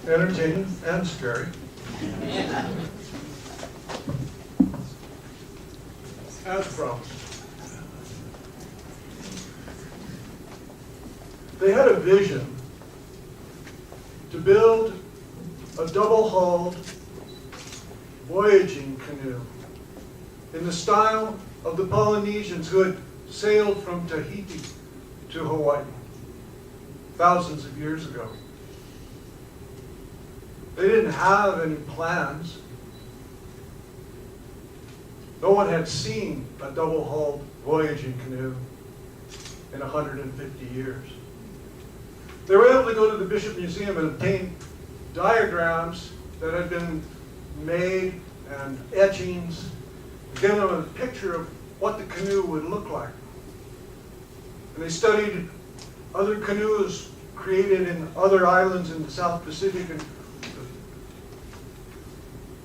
entertaining and scary. As promised. They had a vision to build a double-hulled voyaging canoe in the style of the Polynesians who had sailed from Tahiti to Hawaii thousands of years ago. They didn't have any plans. No one had seen a double-hulled voyaging canoe in 150 years. They were able to go to the Bishop Museum and obtain diagrams that had been made and etchings, to give them a picture of what the canoe would look like. And they studied other canoes created in other islands in the South Pacific, and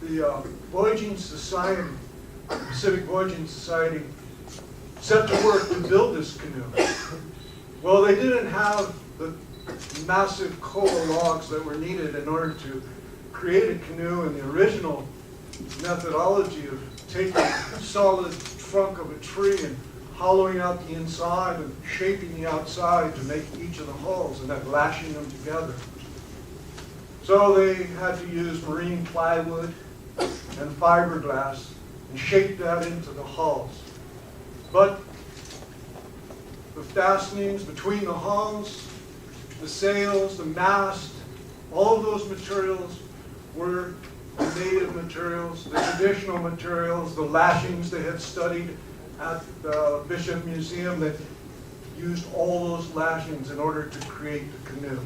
the Voyaging Society, Pacific Voyaging Society, set to work to build this canoe. Well, they didn't have the massive koa logs that were needed in order to create a canoe in the original methodology of taking a solid trunk of a tree and hollowing out the inside and shaping the outside to make each of the hulls and then lashing them together. So they had to use marine plywood and fiberglass and shape that into the hulls. But the fastenings between the hulls, the sails, the mast, all of those materials were the native materials, the traditional materials, the lashings they had studied at the Bishop Museum that used all those lashings in order to create the canoe.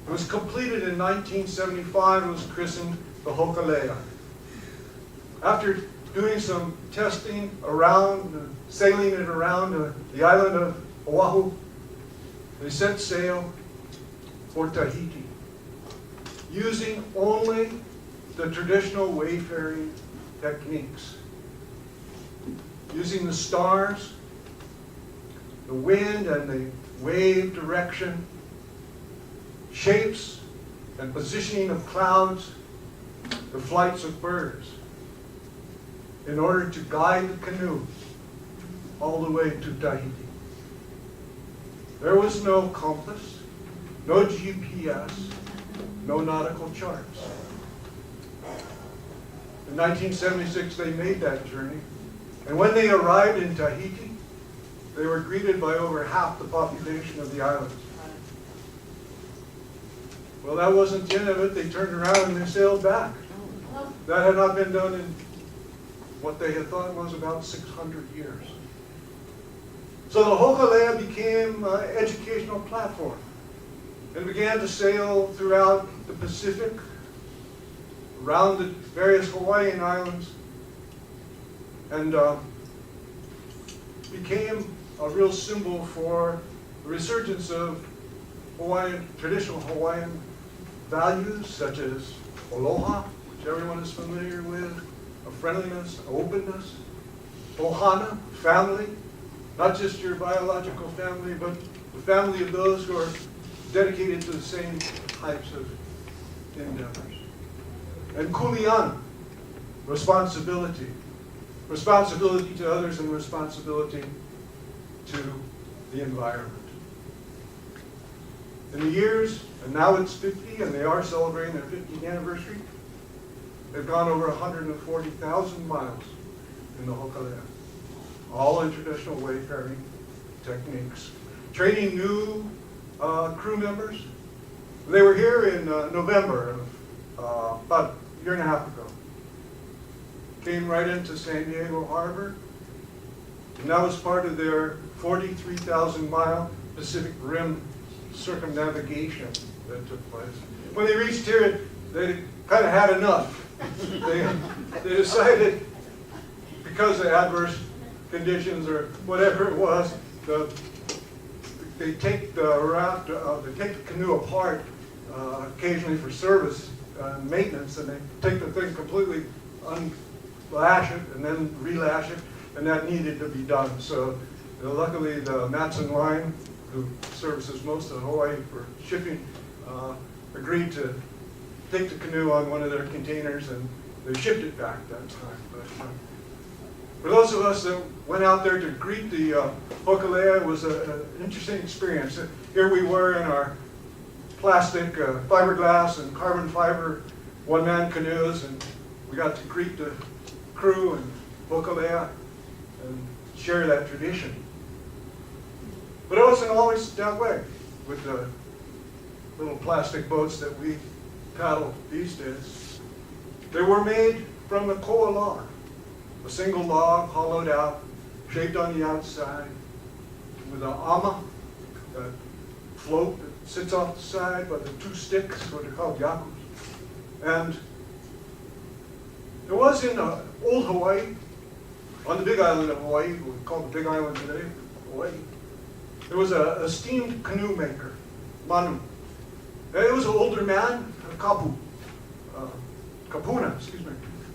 It was completed in 1975 and was christened the Hokulea. After doing some testing around, sailing it around the island of Oahu, they set sail for Tahiti, using only the traditional wayfaring techniques, using the stars, the wind and the wave direction, shapes and positioning of clouds, the flights of birds, in order to guide the canoe all the way to Tahiti. There was no compass, no GPS, no nautical charts. In 1976, they made that journey. And when they arrived in Tahiti, they were greeted by over half the population of the island. Well, that wasn't the end of it. They turned around and they sailed back. That had not been done in what they had thought was about 600 years. So the Hokulea became an educational platform and began to sail throughout the Pacific, around the various Hawaiian islands, and became a real symbol for the resurgence of Hawaiian, traditional Hawaiian values such as aloha, which everyone is familiar with, of friendliness, openness, ohana, family, not just your biological family, but the family of those who are dedicated to the same types of endeavors. And kuleana, responsibility. Responsibility to others and responsibility to the environment. In the years, and now it's 50, and they are celebrating their 50th anniversary, they've gone over 140,000 miles in the Hokulea, all in traditional wayfaring techniques. Training new crew members. They were here in November, about a year and a half ago. Came right into San Diego Harbor, and that was part of their 43,000-mile Pacific Rim circumnavigation that took place. When they reached here, they kind of had enough. They decided, because of adverse conditions or whatever it was, they take the canoe apart occasionally for service and maintenance, and they take the thing completely, unlash it, and then relash it, and that needed to be done. So luckily, the Matson Line, who services most of Hawaii for shipping, agreed to take the canoe on one of their containers, and they shipped it back that time. But for those of us that went out there to greet the hokulea, it was an interesting experience. Here we were in our plastic, fiberglass, and carbon fiber one-man canoes, and we got to greet the crew and hokulea and share that tradition. But it wasn't always that way with the little plastic boats that we paddle these days. They were made from a koa log, a single log hollowed out, shaped on the outside, with an ama, that float that sits off the side, but the two sticks, what are called yakus. And there was in old Hawaii, on the big island of Hawaii, we call the big island today, Hawaii, there was a steamed canoe maker, Manu. And it was an older man, a kapuna,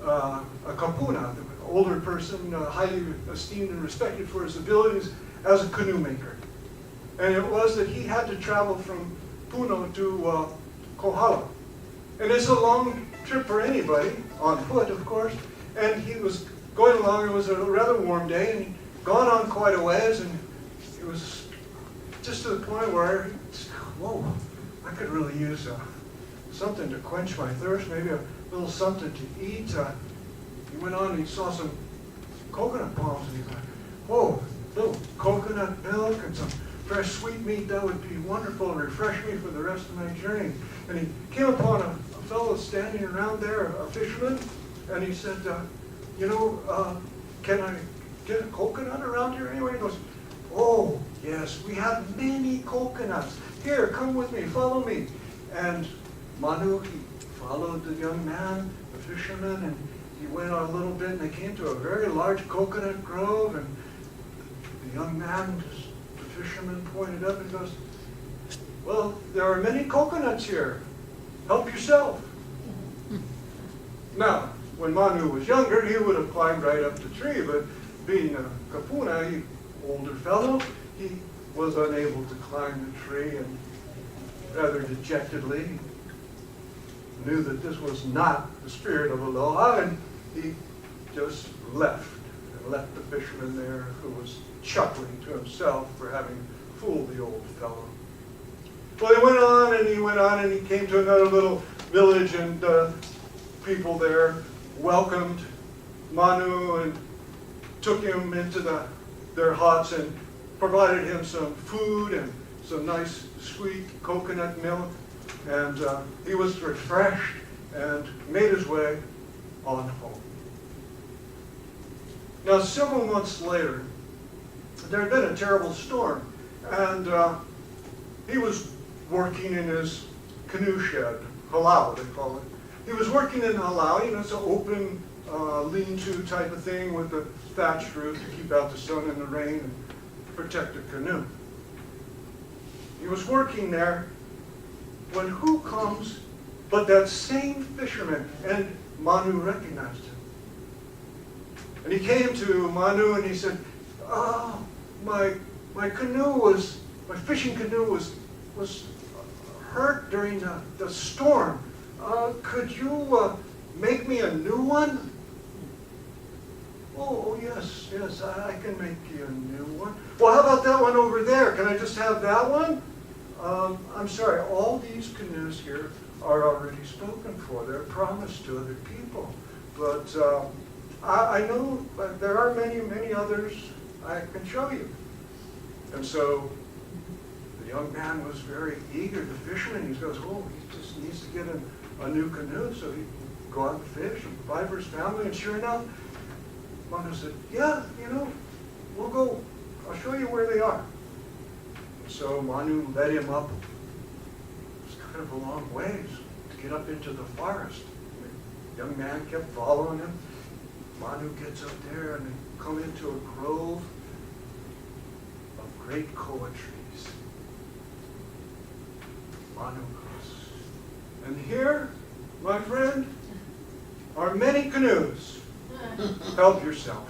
a kapuna, an older person, highly esteemed and respected for his abilities as a canoe maker. And it was that he had to travel from Puno to Kohala. And it's a long trip for anybody, on foot, of course. And he was going along, it was a rather warm day, and he'd gone on quite a ways, and it was just to the point where, whoa, I could really use something to quench my thirst, maybe a little something to eat. He went on and he saw some coconut palms, and he thought, whoa, little coconut milk and some fresh sweetmeat, that would be wonderful and refresh me for the rest of my journey. And he came upon a fellow standing around there, a fisherman, and he said, can I get a coconut around here anyway? He goes, oh, yes, we have many coconuts. Here, come with me, follow me. And Manu, he followed the young man, the fisherman, and he went on a little bit, and they came to a very large coconut grove, and the young man, the fisherman, pointed up and goes, well, there are many coconuts here. Help yourself. Now, when Manu was younger, he would have climbed right up the tree, but being a kapuna, older fellow, he was unable to climb the tree, and rather dejectedly knew that this was not the spirit of aloha, and he just left the fisherman there, who was chuckling to himself for having fooled the old fellow. Well, he went on, and he came to another little village, and people there welcomed Manu and took him into their huts and provided him some food and some nice sweet coconut milk, and he was refreshed and made his way on home. Now, several months later, there had been a terrible storm, and he was working in his canoe shed, halau they call it. He was working in halau, it's an open lean-to type of thing with a thatched roof to keep out the sun and the rain and protect the canoe. He was working there when who comes but that same fisherman, and Manu recognized him. And he came to Manu and he said, oh, my fishing canoe was hurt during the storm. Could you make me a new one? Oh, yes, I can make you a new one. Well, how about that one over there? Can I just have that one? I'm sorry, all these canoes here are already spoken for. They're promised to other people. But I know there are many, many others I can show you. And so the young man was very eager, the fisherman. He goes, oh, he just needs to get a new canoe so he can go out and fish and provide for his family. And sure enough, Manu said, yeah, we'll go. I'll show you where they are. And so Manu led him up. It was kind of a long ways to get up into the forest. The young man kept following him. Manu gets up there and they come into a grove of great koa trees. Manu goes, and here, my friend, are many canoes. Help yourself.